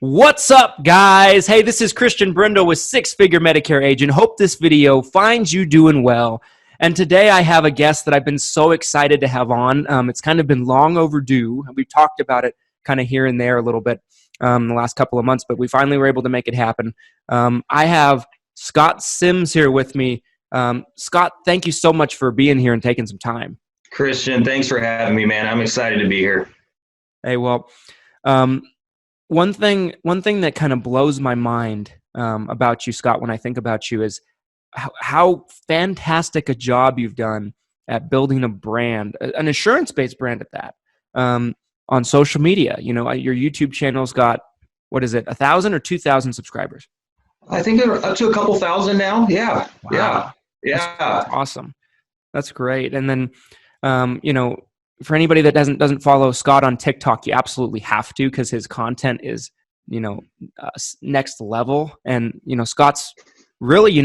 What's up, guys? Hey, this is Christian Brindle with Six Figure Medicare Agent. Hope this video finds you doing well. And today I have a guest that I've been so excited to have on. It's kind of been long overdue. We've talked about it kind of here and there a little bit the last couple of months, but we finally were able to make it happen. I have Scott Sims here with me. Scott, thank you so much for being here and taking some time. Christian, thanks for having me, man. I'm excited to be here. Hey, well, one thing that kind of blows my mind about you, Scott, when I think about you is how fantastic a job you've done at building a brand, an insurance-based brand at that, on social media. You know, your YouTube channel's got, 1,000 or 2,000 subscribers? I think up to a couple thousand now. Yeah. Wow. Yeah. That's awesome. That's great. And then, for anybody that doesn't follow Scott on TikTok, you absolutely have to, because his content is, next level. And, Scott's really,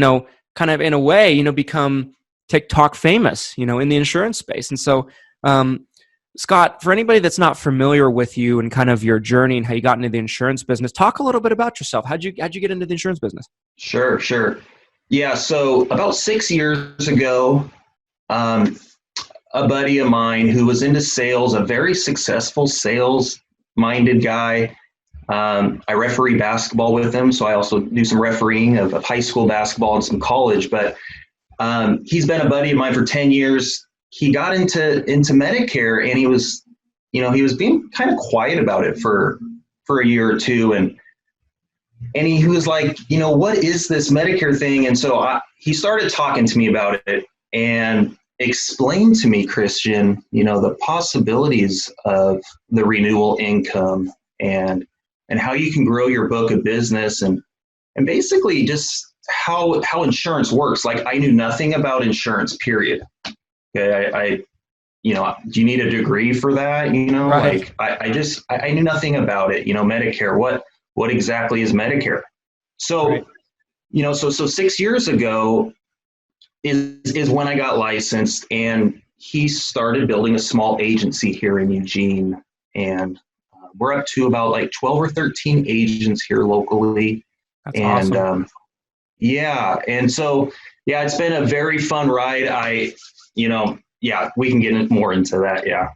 kind of in a way, become TikTok famous, in the insurance space. And so, Scott, for anybody that's not familiar with you and kind of your journey and how you got into the insurance business, talk a little bit about yourself. How'd you get into the insurance business? Sure. Yeah. So about 6 years ago, a buddy of mine who was into sales, a very successful sales-minded guy. I referee basketball with him, so I also do some refereeing of high school basketball and some college. But he's been a buddy of mine for 10 years. He got into Medicare, and he was being kind of quiet about it for a year or two, and he was like, what is this Medicare thing? And so he started talking to me about it and explain to me, Christian, the possibilities of the renewal income and how you can grow your book of business and basically just how insurance works. Like, I knew nothing about insurance, period. Okay. Do you need a degree for that? Right. Like I knew nothing about it. Medicare, what exactly is Medicare? So, Right. So 6 years ago, is when I got licensed, and he started building a small agency here in Eugene, and we're up to about like 12 or 13 agents here locally. That's awesome. And so it's been a very fun ride. We can get more into that. Yeah.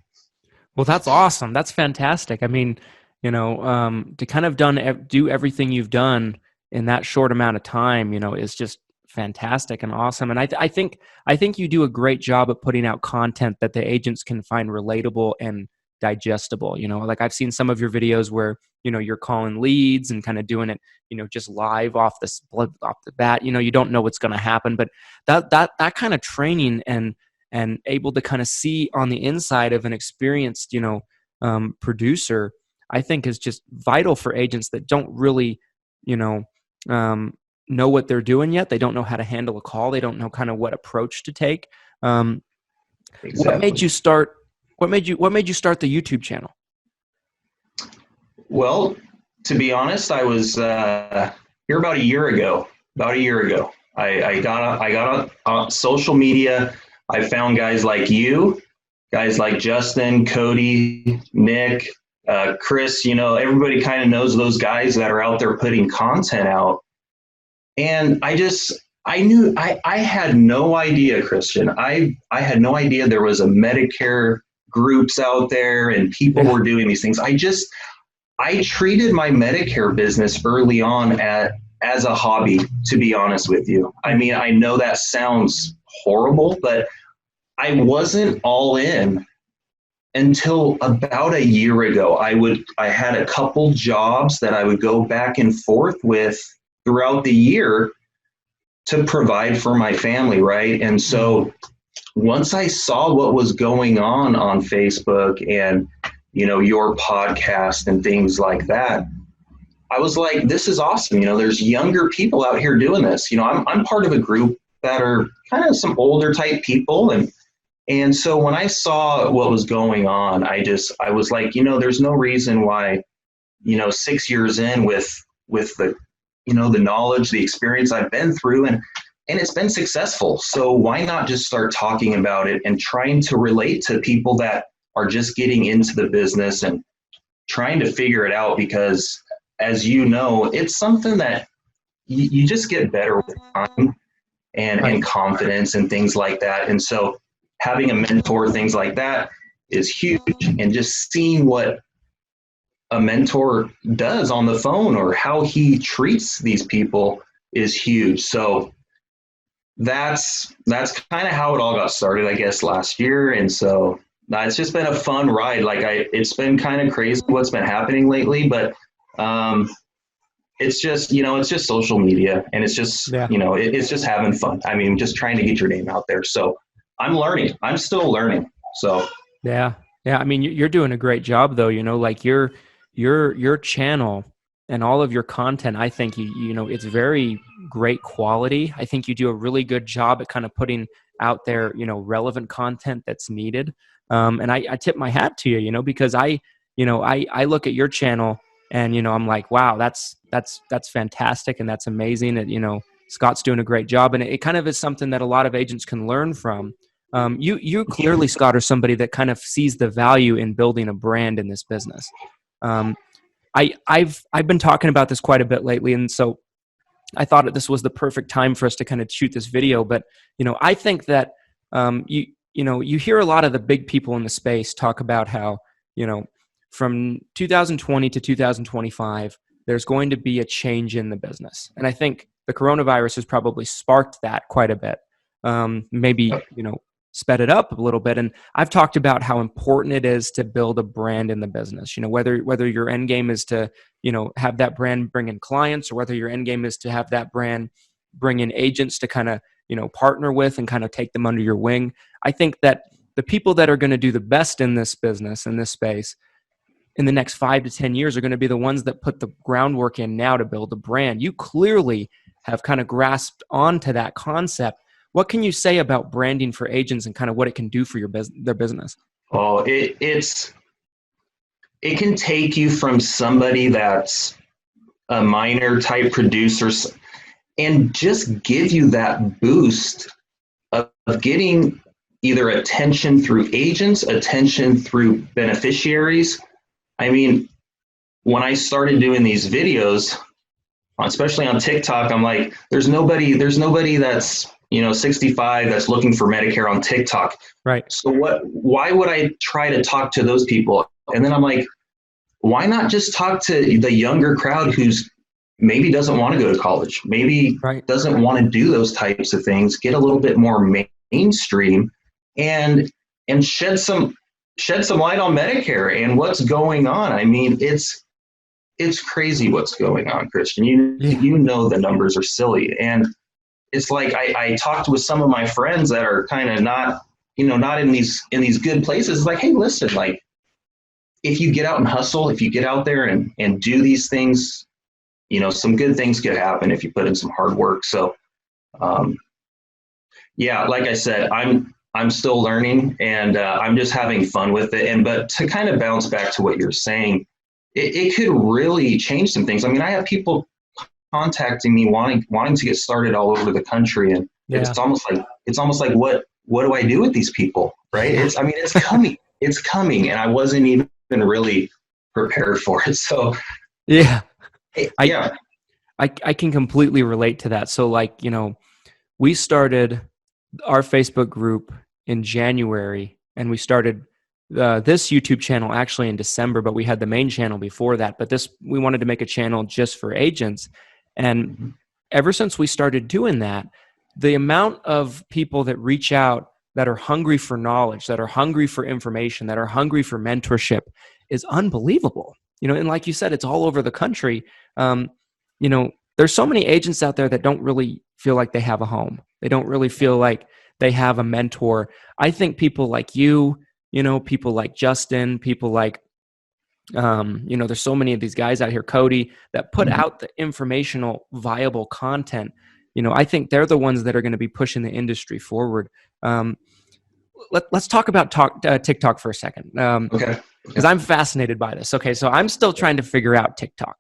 Well, that's awesome. That's fantastic. I mean, to kind of do everything you've done in that short amount of time, is just fantastic and awesome. And I think you do a great job at putting out content that the agents can find relatable and digestible. Like, I've seen some of your videos where, you're calling leads and kind of doing it, just live off the bat. You don't know what's going to happen, but that kind of training and able to kind of see on the inside of an experienced, producer, I think is just vital for agents that don't really, know what they're doing yet. They don't know how to handle a call. They don't know kind of what approach to take. Exactly. What made you start the YouTube channel? Well, to be honest, I was here about a year ago. I got on social media. I found guys like you, guys like Justin, Cody, Nick, Chris. Everybody kind of knows those guys that are out there putting content out. And I had no idea, Christian. I had no idea there was a Medicare groups out there and people were doing these things. I treated my Medicare business early on as a hobby, to be honest with you. I mean, I know that sounds horrible, but I wasn't all in until about a year ago. I had a couple jobs that I would go back and forth with throughout the year to provide for my family, right? And so once I saw what was going on Facebook and, your podcast and things like that, I was like, this is awesome. There's younger people out here doing this. I'm part of a group that are kind of some older type people. And so when I saw what was going on, I was like, there's no reason why, 6 years in with the, the knowledge, the experience I've been through, and it's been successful. So why not just start talking about it and trying to relate to people that are just getting into the business and trying to figure it out? Because as you know, it's something that you just get better with time and confidence and things like that. And so having a mentor, things like that is huge. And just seeing what a mentor does on the phone or how he treats these people is huge. So that's kind of how it all got started, I guess, last year. And so it's just been a fun ride. Like it's been kind of crazy what's been happening lately, but it's just, it's just social media, and it's just, it's just having fun. I mean, just trying to get your name out there. So I'm learning. I'm still learning. So yeah. I mean, you're doing a great job though, like your channel and all of your content. I think it's very great quality. I think you do a really good job at kind of putting out there, relevant content that's needed. And I tip my hat to you, because I look at your channel and, I'm like, wow, that's fantastic. And that's amazing that, Scott's doing a great job. And it kind of is something that a lot of agents can learn from. You clearly, Scott, are somebody that kind of sees the value in building a brand in this business. I've been talking about this quite a bit lately, and so I thought that this was the perfect time for us to kind of shoot this video. But I think that you hear a lot of the big people in the space talk about how from 2020 to 2025 there's going to be a change in the business, and I think the coronavirus has probably sparked that quite a bit. Maybe sped it up a little bit. And I've talked about how important it is to build a brand in the business, whether your end game is to, have that brand bring in clients, or whether your end game is to have that brand bring in agents to kind of, partner with and kind of take them under your wing. I think that the people that are going to do the best in this business, in this space, in the next 5 to 10 years are going to be the ones that put the groundwork in now to build a brand. You clearly have kind of grasped onto that concept. What can you say about branding for agents and kind of what it can do for their business? Oh, it can take you from somebody that's a minor type producer and just give you that boost of getting either attention through agents, attention through beneficiaries. I mean, when I started doing these videos, especially on TikTok, I'm like, there's nobody that's 65 that's looking for Medicare on TikTok. Right. So why would I try to talk to those people? And then I'm like, why not just talk to the younger crowd who's maybe doesn't want to go to college, maybe doesn't want to do those types of things, get a little bit more mainstream and shed some light on Medicare and what's going on. I mean, it's crazy what's going on, Christian. You know the numbers are silly. And it's like I talked with some of my friends that are kind of not in these good places. It's like, hey, listen, like if you get out and hustle, if you get out there and do these things, some good things could happen if you put in some hard work. So, yeah, like I said, I'm still learning and I'm just having fun with it. But to kind of bounce back to what you're saying, it could really change some things. I mean, I have people contacting me wanting to get started all over the country, and it's almost like what do I do with these people, right? It's coming, and I wasn't even really prepared for it. So I can completely relate to that. So like, we started our Facebook group in January, and we started this YouTube channel actually in December, but we had the main channel before that. But we wanted to make a channel just for agents. And ever since we started doing that, the amount of people that reach out that are hungry for knowledge, that are hungry for information, that are hungry for mentorship is unbelievable. And like you said, it's all over the country. There's so many agents out there that don't really feel like they have a home. They don't really feel like they have a mentor. I think people like you, people like Justin, people like, there's so many of these guys out here, Cody, that put out the informational, viable content. I think they're the ones that are going to be pushing the industry forward. Let's talk about TikTok for a second. Okay. Because I'm fascinated by this. Okay, so I'm still trying to figure out TikTok.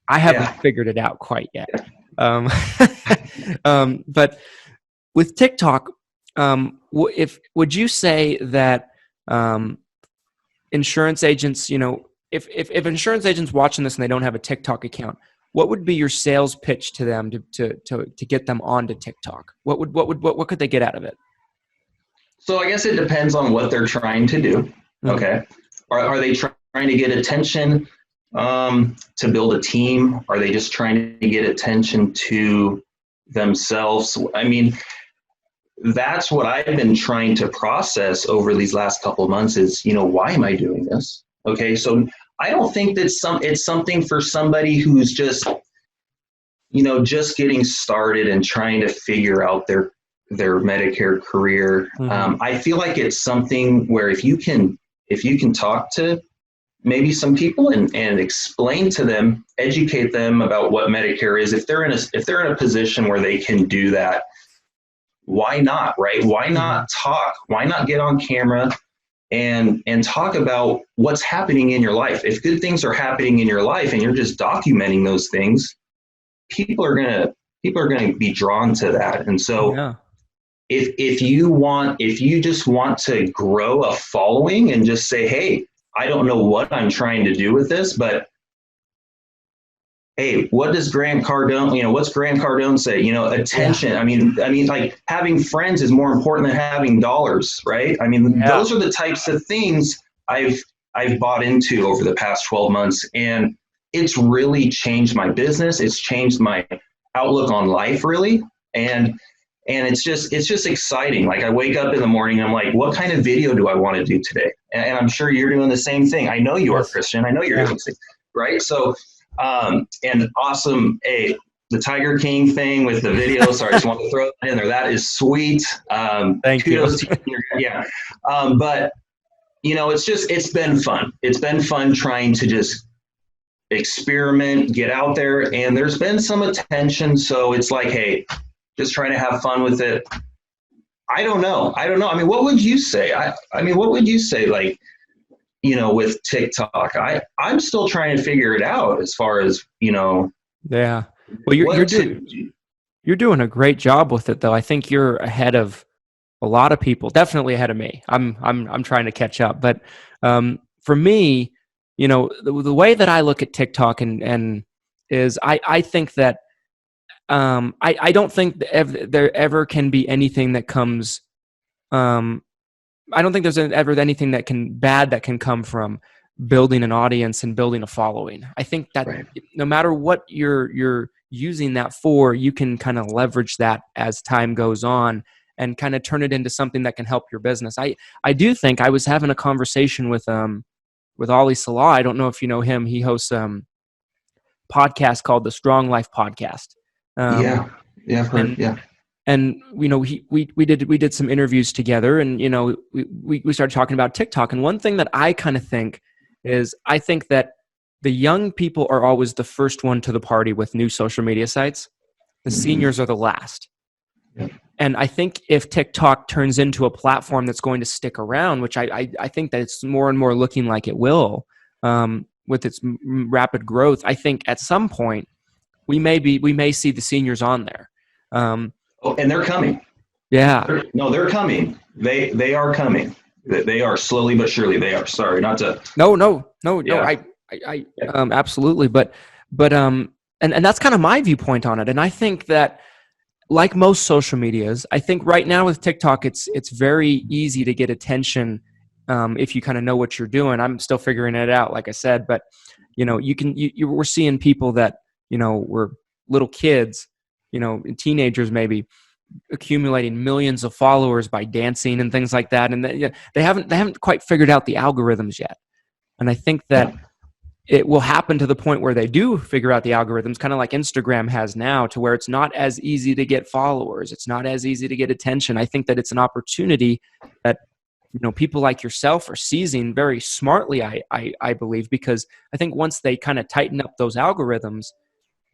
I haven't figured it out quite yet. But with TikTok, would you say that insurance agents, if insurance agents watching this and they don't have a TikTok account, what would be your sales pitch to them to get them onto TikTok? What could they get out of it? So I guess it depends on what they're trying to do. Mm-hmm. Okay. Are they trying to get attention to build a team? Are they just trying to get attention to themselves? I mean, that's what I've been trying to process over these last couple of months is, why am I doing this? Okay. So I don't think that it's something for somebody who's just, just getting started and trying to figure out their Medicare career. Mm-hmm. I feel like it's something where if you can talk to maybe some people and explain to them, educate them about what Medicare is, if they're in a position where they can do that, why not, right? Why not talk? Why not get on camera and talk about what's happening in your life? If good things are happening in your life and you're just documenting those things, people are gonna be drawn to that. And so Yeah. if you just want to grow a following and just say, hey, I don't know what I'm trying to do with this, but hey, what does Grant Cardone, what's Grant Cardone say? Attention. Yeah. I mean, like having friends is more important than having dollars, right? I mean, Those are the types of things I've bought into over the past 12 months, and it's really changed my business. It's changed my outlook on life, really, and it's just exciting. Like I wake up in the morning and I'm like, what kind of video do I want to do today? And I'm sure you're doing the same thing. I know you are, Christian. I know you're doing the same, right? So. And awesome, the Tiger King thing with the video. So I just want to throw it in there. That is sweet. Thank you. Yeah. But it's been fun. It's been fun trying to just experiment, get out there, and there's been some attention. So it's like, hey, just trying to have fun with it. I don't know. I mean, what would you say? What would you say? Like, with TikTok, I'm still trying to figure it out as far as, Yeah. Well, you're doing a great job with it, though. I think you're ahead of a lot of people, definitely ahead of me. I'm trying to catch up. But for me, the way that I look at TikTok and is I think that I don't think there ever can be anything that comes I don't think there's ever anything that can come from building an audience and building a following. I think that no matter what you're using that for, you can kind of leverage that as time goes on and kind of turn it into something that can help your business. I do think I was having a conversation with Ali Salah. I don't know if you know him. He hosts podcast called the Strong Life Podcast. I've heard. And we did some interviews together, and we started talking about TikTok. And one thing that I kind of think is, I think that the young people are always the first one to the party with new social media sites. The seniors are the last. Yeah. And I think if TikTok turns into a platform that's going to stick around, which I think that it's more and more looking like it will, with its rapid growth, I think at some point we may see the seniors on there. And they're coming. Yeah. They're coming. They are coming. They are slowly but surely. They are. Sorry, not to. No. I absolutely. But and that's kind of my viewpoint on it. And I think that, like most social medias, I think right now with TikTok, it's very easy to get attention if you kind of know what you're doing. I'm still figuring it out, like I said, but we're seeing people that were little kids, teenagers maybe, accumulating millions of followers by dancing and things like that, and they haven't quite figured out the algorithms yet. And I think that it will happen to the point where they do figure out the algorithms, kind of like Instagram has now, to where it's not as easy to get followers. It's not as easy to get attention. I think that it's an opportunity that, people like yourself are seizing very smartly, I believe, because I think once they kind of tighten up those algorithms,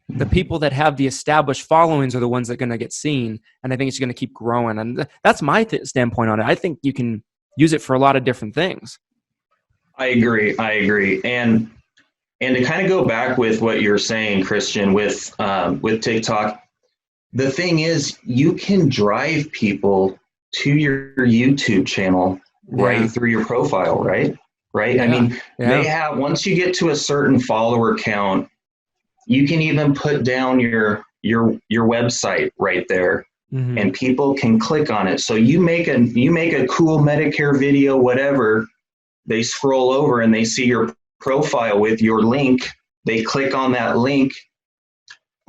the people that have the established followings are the ones that are going to get seen. And I think it's going to keep growing. And that's my standpoint on it. I think you can use it for a lot of different things. I agree. And to kind of go back with what you're saying, Christian, with TikTok, the thing is, you can drive people to your YouTube channel right through your profile, right? right? I Yeah. mean, they have, once you get to a certain follower count, you can even put down your website right there, and people can click on it. So you make a cool Medicare video, whatever, they scroll over and they see your profile with your link. They click on that link.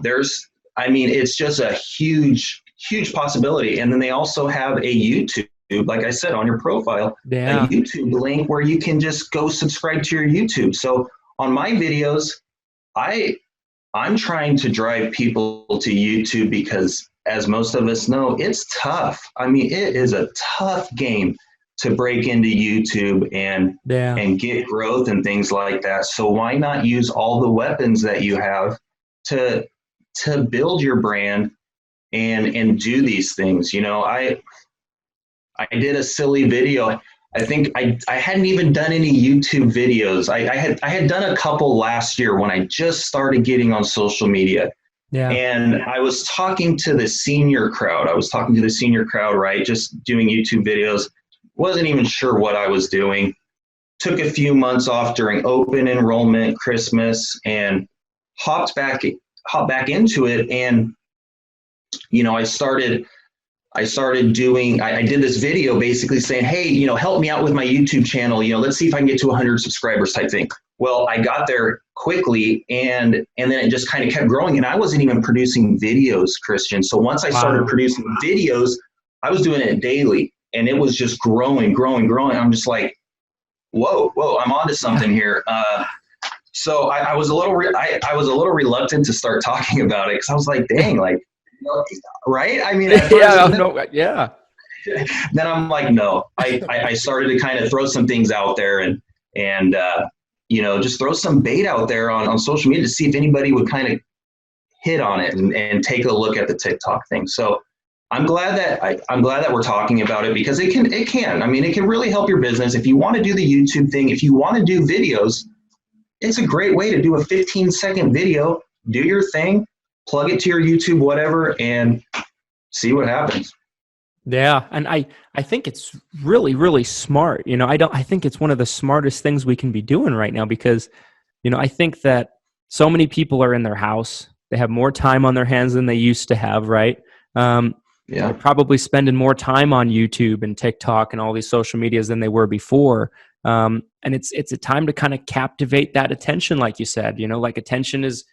It's just a huge, huge possibility. And then they also have a YouTube, like I said, on your profile, a YouTube link where you can just go subscribe to your YouTube. So on my videos, I'm trying to drive people to YouTube because, as most of us know, it's tough. I mean, it is a tough game to break into YouTube and get growth and things like that. So why not use all the weapons that you have to build your brand and do these things? You know, I did a silly video. I think I hadn't even done any YouTube videos. I had done a couple last year when I just started getting on social media. Yeah. And I was talking to the senior crowd. Right? Just doing YouTube videos. Wasn't even sure what I was doing. Took a few months off during open enrollment, Christmas, and hopped back into it. And, you know, I did this video basically saying, hey, you know, help me out with my YouTube channel. You know, let's see if I can get to 100 subscribers type thing. Well, I got there quickly, and then it just kind of kept growing. And I wasn't even producing videos, Christian. So once I started producing videos, I was doing it daily, and it was just growing. I'm just like, whoa, I'm onto something here. So I was a little reluctant to start talking about it, because I was like, dang, like, right? I mean, yeah. Then I'm like, no. I started to kind of throw some things out there and you know, just throw some bait out there on social media to see if anybody would kind of hit on it and take a look at the TikTok thing. So I'm glad that we're talking about it, because it can. I mean, it can really help your business. If you want to do the YouTube thing, if you want to do videos, it's a great way to do a 15-second video, do your thing, plug it to your YouTube, whatever, and see what happens. Yeah. And I think it's really, really smart. You know, I think it's one of the smartest things we can be doing right now, because, you know, I think that so many people are in their house. They have more time on their hands than they used to have, right? They're probably spending more time on YouTube and TikTok and all these social medias than they were before. And it's a time to kind of captivate that attention, like you said. You know, like, attention is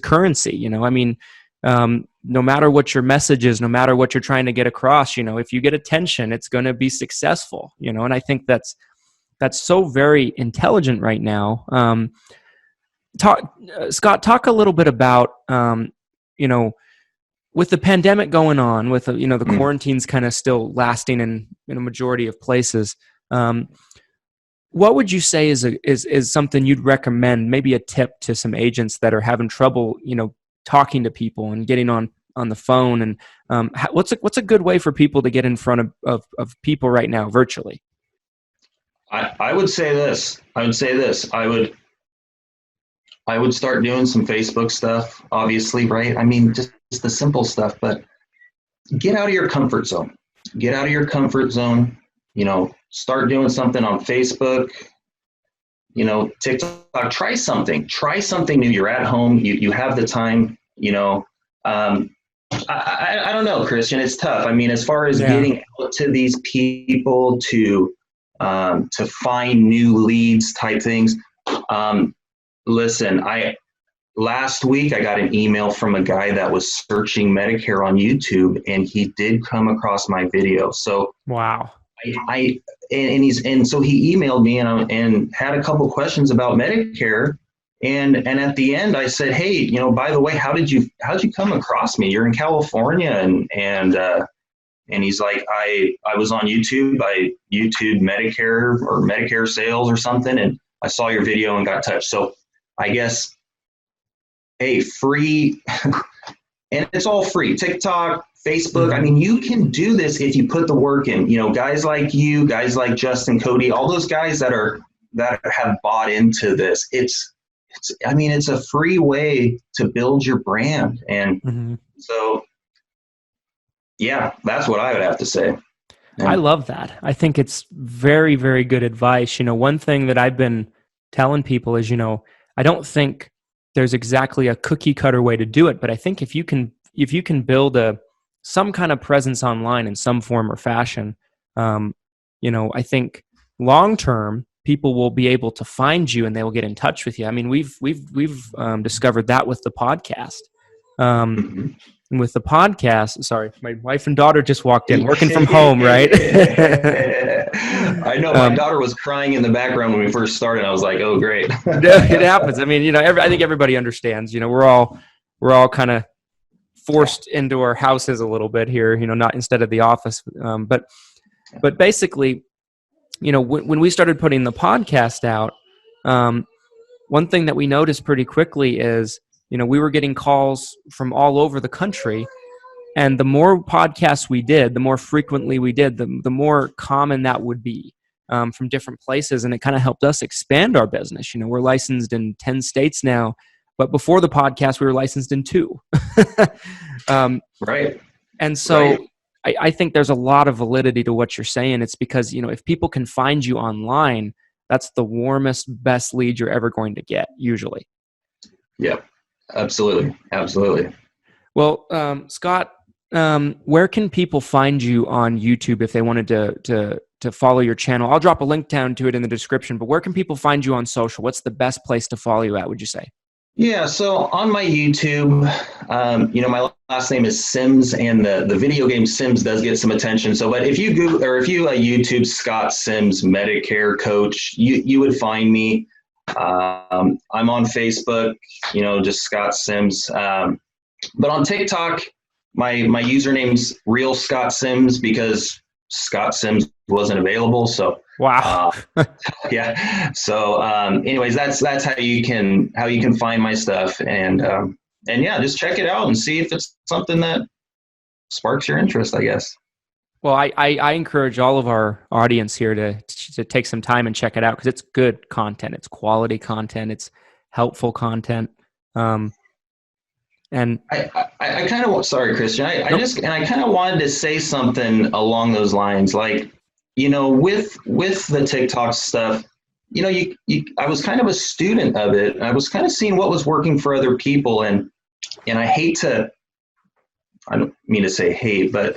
currency. You know, I mean, no matter what your message is, no matter what you're trying to get across, you know, if you get attention, it's going to be successful. You know, and I think that's so very intelligent right now. Scott, talk a little bit about, you know, with the pandemic going on, with you know, the quarantine's kind of still lasting in a majority of places. What would you say is something you'd recommend, maybe a tip to some agents that are having trouble, you know, talking to people and getting on the phone? And what's a good way for people to get in front of people right now virtually? I would say this. I would start doing some Facebook stuff, obviously, right? I mean, just the simple stuff, but get out of your comfort zone. You know, start doing something on Facebook, you know, TikTok. Try something new. You're at home. You have the time, you know. I don't know, Christian. It's tough. I mean, as far as getting out to these people to find new leads type things. Listen, last week I got an email from a guy that was searching Medicare on YouTube, and he did come across my video. So wow. So he emailed me and had a couple questions about Medicare. And at the end I said, hey, you know, by the way, how'd you come across me? You're in California. And he's like, I was on YouTube. I YouTube Medicare or Medicare sales or something. And I saw your video and got touched. So I guess, hey, free, and it's all free. TikTok, Facebook. I mean, you can do this if you put the work in. You know, guys like you, guys like Justin, Cody, all those guys that have bought into this. It's a free way to build your brand. And so, yeah, that's what I would have to say. I love that. I think it's very, very good advice. One thing that I've been telling people is, I don't think there's exactly a cookie cutter way to do it, but I think if you can build some kind of presence online in some form or fashion, I think long term people will be able to find you and they will get in touch with you. I mean, we've discovered that with the podcast. And with the podcast, sorry, my wife and daughter just walked in, working from home, right? I know my daughter was crying in the background when we first started. I was like, "Oh, great!" It happens. I mean, I think everybody understands. We're all kind of forced into our houses a little bit here. Not instead of the office, but basically, when we started putting the podcast out, one thing that we noticed pretty quickly is, we were getting calls from all over the country, and the more podcasts we did, the more frequently we did, the more common that would be from different places, and it kind of helped us expand our business. We're licensed in 10 states now, but before the podcast, we were licensed in 2. Right. And so I think there's a lot of validity to what you're saying. It's because, if people can find you online, that's the warmest, best lead you're ever going to get, usually. Yeah. Absolutely. Absolutely. Well, Scott, where can people find you on YouTube if they wanted to follow your channel? I'll drop a link down to it in the description, but where can people find you on social? What's the best place to follow you at, would you say? Yeah. So on my YouTube, my last name is Sims, and the video game Sims does get some attention. So, but if you Google or if you YouTube Scott Sims Medicare Coach, you would find me. I'm on Facebook, just Scott Sims. But on TikTok, my username's Real Scott Sims because Scott Sims wasn't available. So wow. Yeah. So anyways, that's how you can find my stuff, and yeah, just check it out and see if it's something that sparks your interest, I guess. Well, I encourage all of our audience here to take some time and check it out because it's good content. It's quality content. It's helpful content. And I kind of, sorry, Christian, I kind of wanted to say something along those lines, like, with the TikTok stuff, I was kind of a student of it. I was kind of seeing what was working for other people, and I don't mean to say hate, but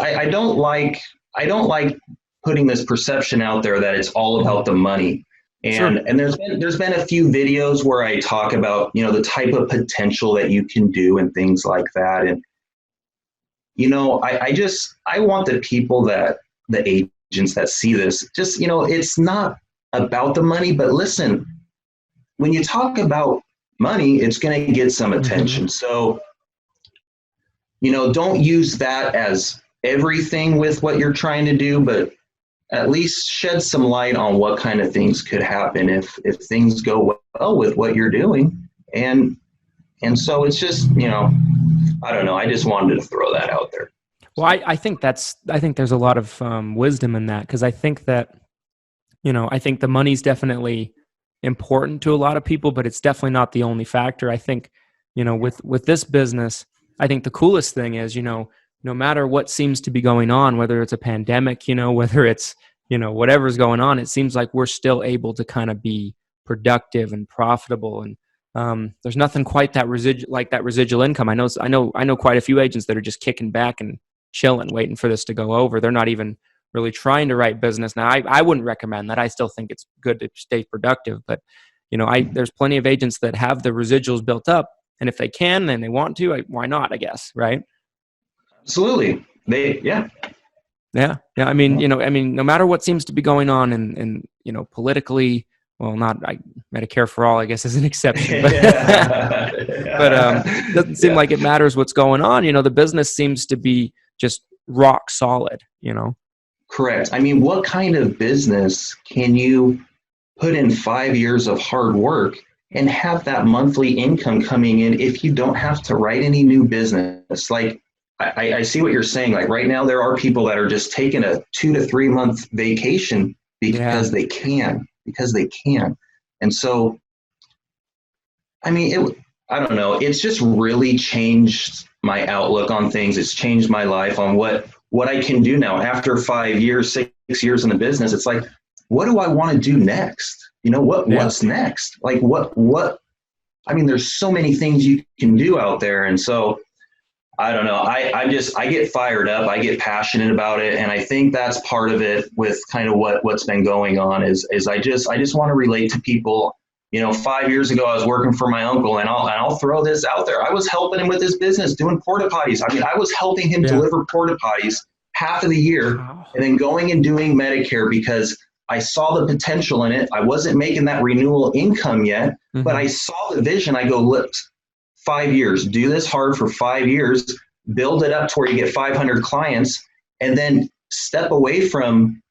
I don't like putting this perception out there that it's all about the money. And sure. And there's been a few videos where I talk about, the type of potential that you can do and things like that. And, I want the people the agents that see this, just, it's not about the money, but listen, when you talk about money, it's going to get some attention. Mm-hmm. So, don't use that as everything with what you're trying to do, but at least shed some light on what kind of things could happen if things go well with what you're doing. And so it's just, I don't know. I just wanted to throw that out there. Well, I think there's a lot of wisdom in that, because I think that, I think the money's definitely important to a lot of people, but it's definitely not the only factor. I think, with this business, I think the coolest thing is, no matter what seems to be going on, whether it's a pandemic, whether it's, whatever's going on, it seems like we're still able to kind of be productive and profitable. And there's nothing quite that residual income. I know quite a few agents that are just kicking back and chilling, waiting for this to go over. They're not even really trying to write business. Now, I wouldn't recommend that. I still think it's good to stay productive, but there's plenty of agents that have the residuals built up, and if they can and they want to, why not? I guess, right? Absolutely. Yeah. I mean, no matter what seems to be going on and politically, well, not Medicare for all, I guess, is an exception, but it doesn't seem like it matters what's going on. The business seems to be just rock solid, Correct. I mean, what kind of business can you put in 5 years of hard work and have that monthly income coming in if you don't have to write any new business? Like, I see what you're saying. Like right now, there are people that are just taking a 2 to 3 month vacation because they can. And so, I mean, I don't know. It's just really changed my outlook on things. It's changed my life on what what I can do now after 5 years, 6 years in the business. It's like, what do I want to do next? What's next? Like I mean, there's so many things you can do out there. And so I don't know. I get fired up. I get passionate about it. And I think that's part of it with kind of what's been going on is I just want to relate to people. 5 years ago, I was working for my uncle, and I'll throw this out there. I was helping him with his business, doing porta potties. I mean, I was helping him deliver porta potties half of the year, and then going and doing Medicare because I saw the potential in it. I wasn't making that renewal income yet, but I saw the vision. I go, look, 5 years, do this hard for 5 years, build it up to where you get 500 clients, and then step away from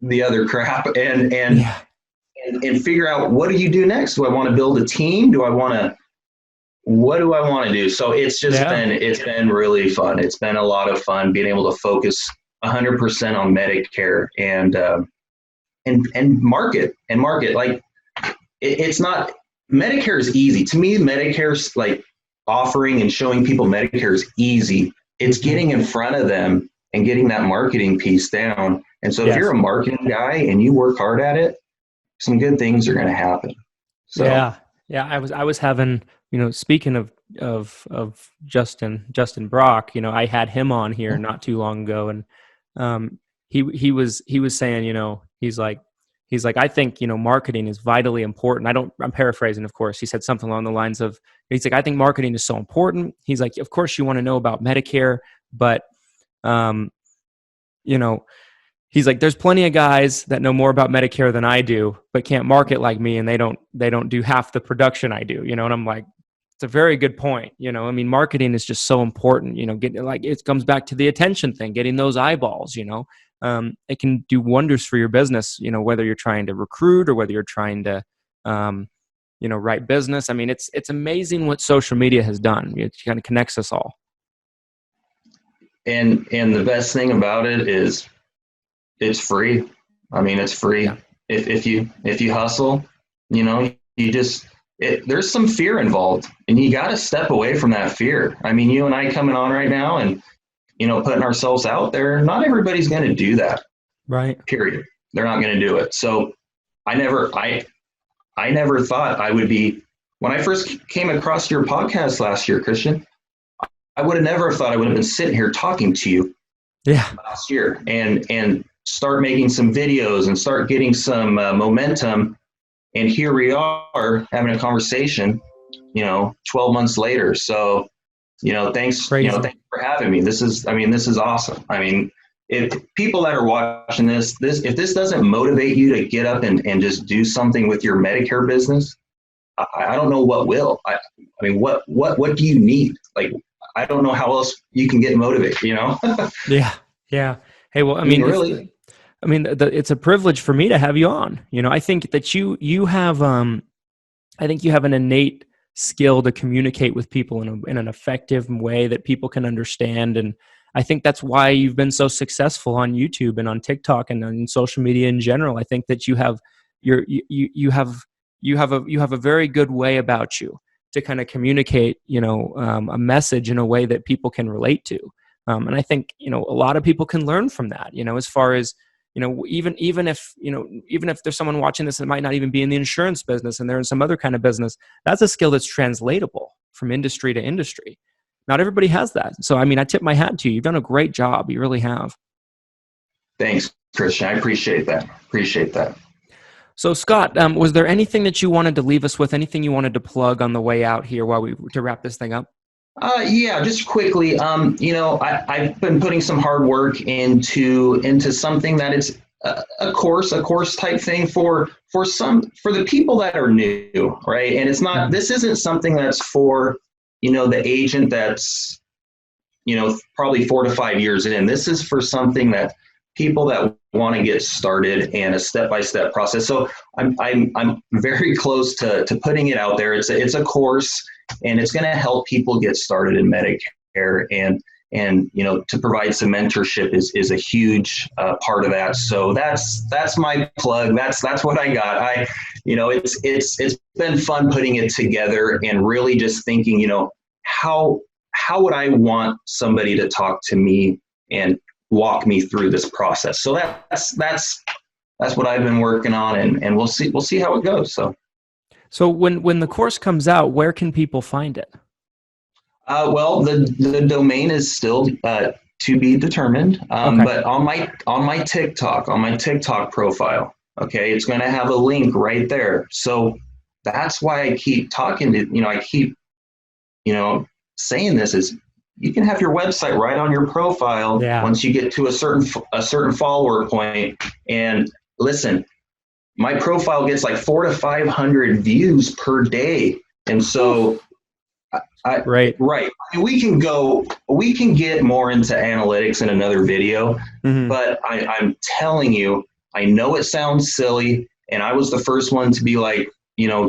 the other crap and figure out, what do you do next? Do I want to build a team? What do I want to do? So it's just it's been really fun. It's been a lot of fun being able to focus 100% on Medicare and market. Like it's not, Medicare is easy. To me, Medicare's like offering and showing people Medicare is easy. It's getting in front of them and getting that marketing piece down. And so if you're a marketing guy and you work hard at it, some good things are going to happen. So yeah. I was having, speaking of Justin Brock, I had him on here not too long ago, and he was saying, he's like, I think, marketing is vitally important. I'm paraphrasing, of course. He said something along the lines of, he's like, I think marketing is so important. He's like, of course you want to know about Medicare, but he's like, there's plenty of guys that know more about Medicare than I do, but can't market like me, and they don't do half the production I do, and I'm like, it's a very good point. I mean, marketing is just so important, it comes back to the attention thing, getting those eyeballs, it can do wonders for your business, whether you're trying to recruit or whether you're trying to, write business. I mean, it's amazing what social media has done. It kind of connects us all. And the best thing about it is it's free. I mean, it's free. Yeah. If you hustle, there's some fear involved, and you got to step away from that fear. I mean, you and I coming on right now and, putting ourselves out there, not everybody's going to do that. Right. Period. They're not going to do it. So I never thought I would be, when I first came across your podcast last year, Christian, I would have never thought I would have been sitting here talking to you last year and start making some videos and start getting some momentum. And here we are having a conversation, 12 months later. So, thanks for having me. This is awesome. I mean, if people that are watching this, if this doesn't motivate you to get up and just do something with your Medicare business, I don't know what will. I mean, what do you need? Like, I don't know how else you can get motivated, Yeah. Hey, well, I mean, really, it's a privilege for me to have you on. I think that you have, I think you have an innate skill to communicate with people in an effective way that people can understand. And I think that's why you've been so successful on YouTube and on TikTok and on social media in general. I think that you have a very good way about you to kind of communicate, a message in a way that people can relate to. And I think, a lot of people can learn from that, as far as, even if there's someone watching this that might not even be in the insurance business and they're in some other kind of business, that's a skill that's translatable from industry to industry. Not everybody has that. So, I mean, I tip my hat to you. You've done a great job. You really have. Thanks, Christian. I appreciate that. So, Scott, was there anything that you wanted to leave us with? Anything you wanted to plug on the way out here to wrap this thing up? Yeah, just quickly. I've been putting some hard work into something that is a course type thing for the people that are new, right? And it's not. This isn't something that's for the agent that's probably 4 to 5 years in. This is for something that people that want to get started and a step-by-step process. So I'm very close to putting it out there. It's a course, and it's going to help people get started in Medicare, and to provide some mentorship is a huge part of that. So that's my plug. That's what I got. It's been fun putting it together and really just thinking, how would I want somebody to talk to me and walk me through this process. So that's what I've been working on, and we'll see how it goes. So when the course comes out, where can people find it? Well, the domain is still to be determined. Okay. But on my TikTok profile, okay, it's going to have a link right there. So that's why I keep talking to, I keep, saying this is you can have your website right on your profile once you get to a certain follower point. And listen, my profile gets like 400 to 500 views per day. And so right. I mean, we can get more into analytics in another video, but I'm telling you, I know it sounds silly, and I was the first one to be like,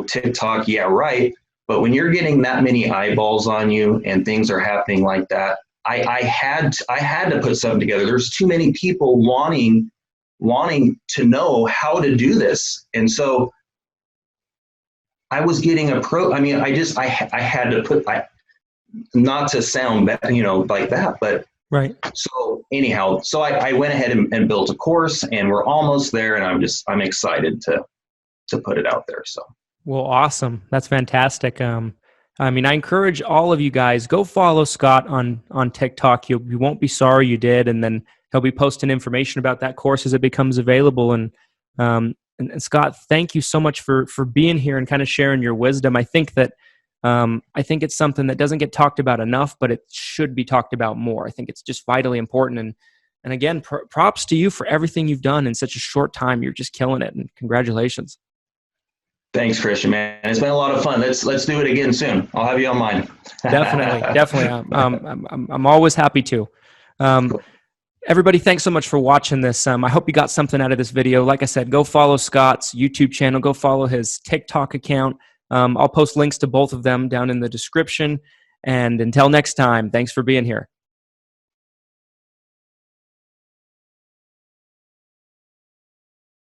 TikTok, yeah, right. But when you're getting that many eyeballs on you and things are happening like that, I had to put something together. There's too many people wanting to know how to do this, and so I was getting I had to put, not to sound bad, like that, but right. So anyhow, so I went ahead and built a course, and we're almost there, and I'm excited to put it out there. So. Well, awesome. That's fantastic. I encourage all of you guys, go follow Scott on TikTok. You won't be sorry you did. And then he'll be posting information about that course as it becomes available. And Scott, thank you so much for being here and kind of sharing your wisdom. I think it's something that doesn't get talked about enough, but it should be talked about more. I think it's just vitally important. And again, props to you for everything you've done in such a short time. You're just killing it, and congratulations. Thanks, Christian, man. It's been a lot of fun. Let's do it again soon. I'll have you on mine. Definitely. I'm always happy to. Cool. Everybody, thanks so much for watching this. I hope you got something out of this video. Like I said, go follow Scott's YouTube channel. Go follow his TikTok account. I'll post links to both of them down in the description. And until next time, thanks for being here.